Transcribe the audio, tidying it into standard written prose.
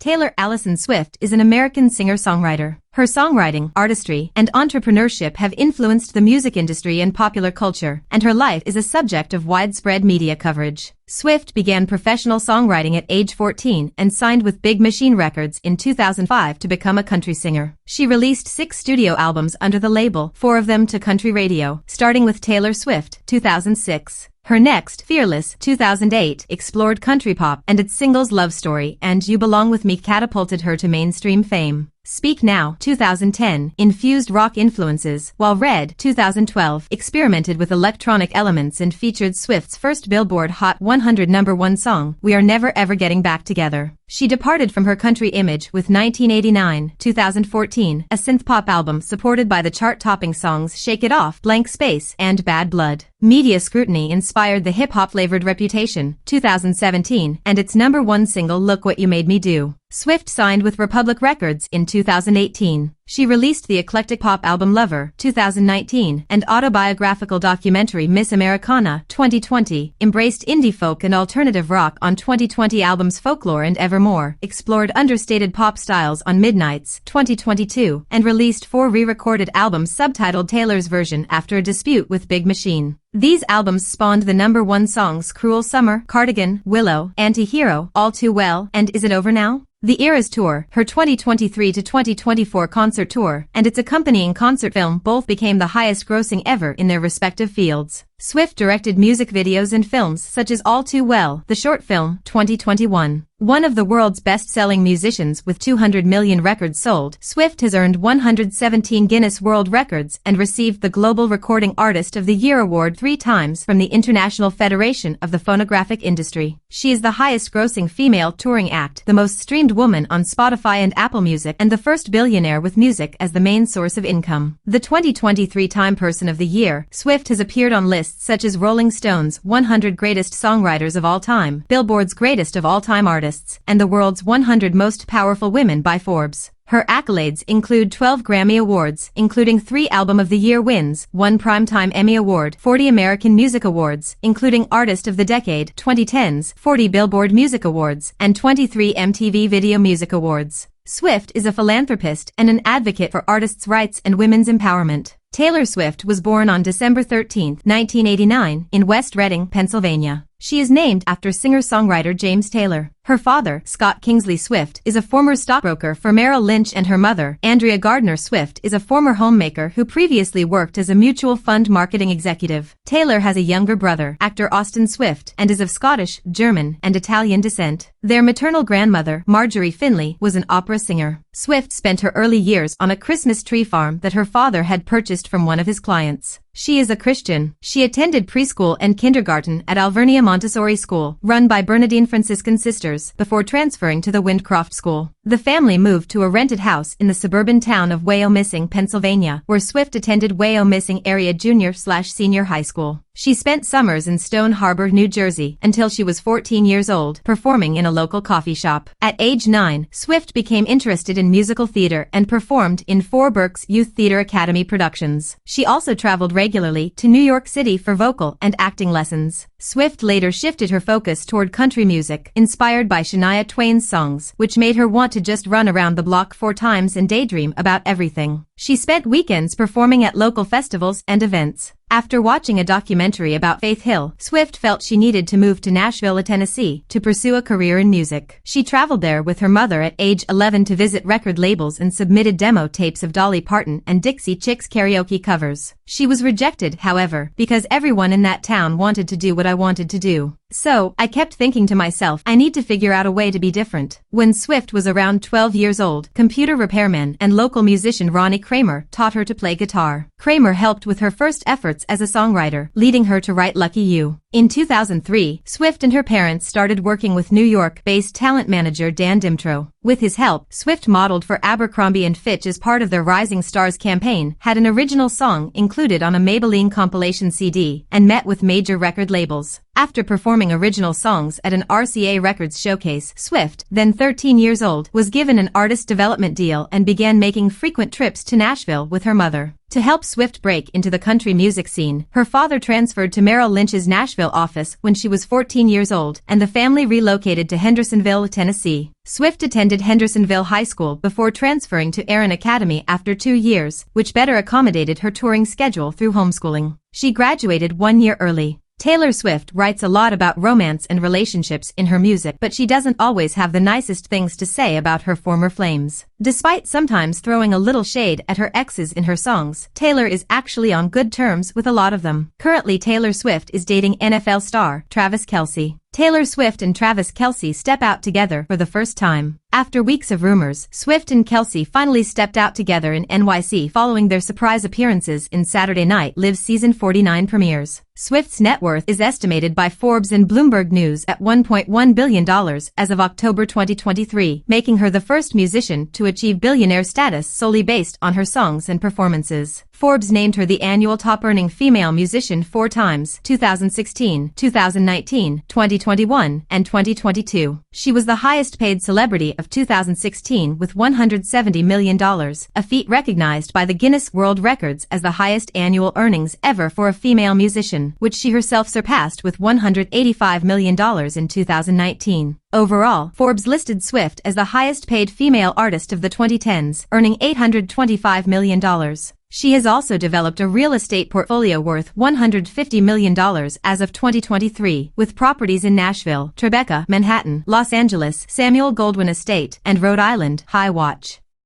Taylor Allison Swift is an American singer-songwriter. Her songwriting, artistry, and entrepreneurship have influenced the music industry and popular culture, and her life is a subject of widespread media coverage. Swift began professional songwriting at age 14 and signed with Big Machine Records in 2005 to become a country singer. She released 6 studio albums under the label, 4 of them to country radio, starting with Taylor Swift, 2006. Her next, Fearless, 2008, explored country pop, and its singles Love Story and You Belong With Me catapulted her to mainstream fame. Speak Now, 2010, infused rock influences, while Red, 2012, experimented with electronic elements and featured Swift's first Billboard Hot 100 #1 song, We Are Never Ever Getting Back Together. She departed from her country image with 1989, 2014, a synth-pop album supported by the chart-topping songs Shake It Off, Blank Space, and Bad Blood. Media scrutiny inspired the hip-hop-flavored Reputation, 2017, and its #1 single Look What You Made Me Do. Swift signed with Republic Records in 2018. She released the eclectic pop album Lover, 2019, and autobiographical documentary Miss Americana, 2020, embraced indie folk and alternative rock on 2020 albums Folklore and Evermore, explored understated pop styles on Midnights, 2022, and released 4 re-recorded albums subtitled Taylor's Version after a dispute with Big Machine. These albums spawned the #1 songs Cruel Summer, Cardigan, Willow, Anti-Hero, All Too Well, and Is It Over Now? The Eras Tour, her 2023 to 2024 concert tour, and its accompanying concert film both became the highest grossing ever in their respective fields. Swift directed music videos and films such as All Too Well, the short film, 2021. One of the world's best-selling musicians with 200 million records sold, Swift has earned 117 Guinness World Records and received the Global Recording Artist of the Year award 3 times from the International Federation of the Phonographic Industry. She is the highest-grossing female touring act, the most streamed woman on Spotify and Apple Music, and the first billionaire with music as the main source of income. The 2023 Time Person of the Year, Swift has appeared on lists such as Rolling Stone's 100 Greatest Songwriters of All Time, Billboard's Greatest of All Time Artists, and the World's 100 Most Powerful Women by Forbes. Her accolades include 12 Grammy Awards, including 3 Album of the Year wins, 1 Primetime Emmy Award, 40 American Music Awards, including Artist of the Decade, 2010s, 40 Billboard Music Awards, and 23 MTV Video Music Awards. Swift is a philanthropist and an advocate for artists' rights and women's empowerment. Taylor Swift was born on December 13, 1989, in West Reading, Pennsylvania. She is named after singer-songwriter James Taylor. Her father, Scott Kingsley Swift, is a former stockbroker for Merrill Lynch, and her mother, Andrea Gardner Swift, is a former homemaker who previously worked as a mutual fund marketing executive. Taylor has a younger brother, actor Austin Swift, and is of Scottish, German, and Italian descent. Their maternal grandmother, Marjorie Finley, was an opera singer. Swift spent her early years on a Christmas tree farm that her father had purchased from one of his clients. She is a Christian. She attended preschool and kindergarten at Alvernia Montessori School, run by Bernardine Franciscan Sisters, before transferring to the Windcroft School. The family moved to a rented house in the suburban town of Wyomissing, Pennsylvania, where Swift attended Wyomissing Area Junior/Senior High School. She spent summers in Stone Harbor, New Jersey, until she was 14 years old, performing in a local coffee shop. At age 9, Swift became interested in musical theater and performed in 4 Berks Youth Theater Academy productions. She also traveled regularly to New York City for vocal and acting lessons. Swift later shifted her focus toward country music, inspired by Shania Twain's songs, which made her want to just run around the block 4 times and daydream about everything. She spent weekends performing at local festivals and events. After watching a documentary about Faith Hill, Swift felt she needed to move to Nashville, Tennessee, to pursue a career in music. She traveled there with her mother at age 11 to visit record labels and submitted demo tapes of Dolly Parton and Dixie Chicks karaoke covers. She was rejected, however, because everyone in that town wanted to do what I wanted to do. So, I kept thinking to myself, I need to figure out a way to be different. When Swift was around 12 years old, computer repairman and local musician Ronnie Kramer taught her to play guitar. Kramer helped with her first efforts as a songwriter, leading her to write Lucky You. In 2003, Swift and her parents started working with New York-based talent manager Dan Dimtro. With his help, Swift modeled for Abercrombie & Fitch as part of their Rising Stars campaign, had an original song included on a Maybelline compilation CD, and met with major record labels. After performing original songs at an RCA Records showcase, Swift, then 13 years old, was given an artist development deal and began making frequent trips to Nashville with her mother. To help Swift break into the country music scene, her father transferred to Merrill Lynch's Nashville office when she was 14 years old, and the family relocated to Hendersonville, Tennessee. Swift attended Hendersonville High School before transferring to Aaron Academy after 2 years, which better accommodated her touring schedule through homeschooling. She graduated 1 year early. Taylor Swift writes a lot about romance and relationships in her music, but she doesn't always have the nicest things to say about her former flames. Despite sometimes throwing a little shade at her exes in her songs, Taylor is actually on good terms with a lot of them. Currently, Taylor Swift is dating NFL star Travis Kelce. Taylor Swift and Travis Kelce step out together for the first time. After weeks of rumors, Swift and Kelce finally stepped out together in NYC following their surprise appearances in Saturday Night Live's season 49 premieres. Swift's net worth is estimated by Forbes and Bloomberg News at $1.1 billion as of October 2023, making her the first musician to achieve billionaire status solely based on her songs and performances. Forbes named her the annual top-earning female musician 4 times: 2016, 2019, 2021, and 2022. She was the highest-paid celebrity of 2016 with $170 million, a feat recognized by the Guinness World Records as the highest annual earnings ever for a female musician, which she herself surpassed with $185 million in 2019. Overall, Forbes listed Swift as the highest-paid female artist of the 2010s, earning $825 million. She has also developed a real estate portfolio worth $150 million as of 2023, with properties in Nashville, Tribeca, Manhattan, Los Angeles, Samuel Goldwyn Estate, and Rhode Island. High Watch.